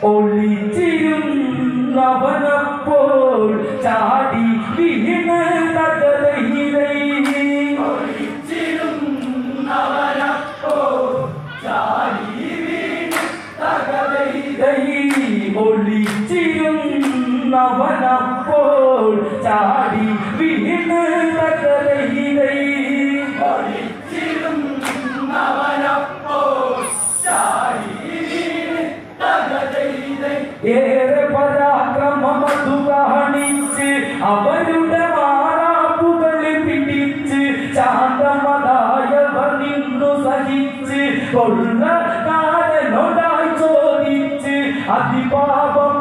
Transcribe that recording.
ഒളിച്ചിരുന്നവനപ്പോൾ ചാടി വീണ് തകതയിലൈ ഒളിച്ചിരുന്നവനപ്പോൾ ചാടി വീണ് തകതയിലൈ ഏറെ പരാക്രമമതു കാണിച്ച് അവരുടെ മാറാപ്പുകളിൽ പിടിച്ച് ശാന്തമതായവർ നിന്നു സഹിച്ച് കൊള്ളക്കാരനോടായി ചോദിച്ച് അതിപാപം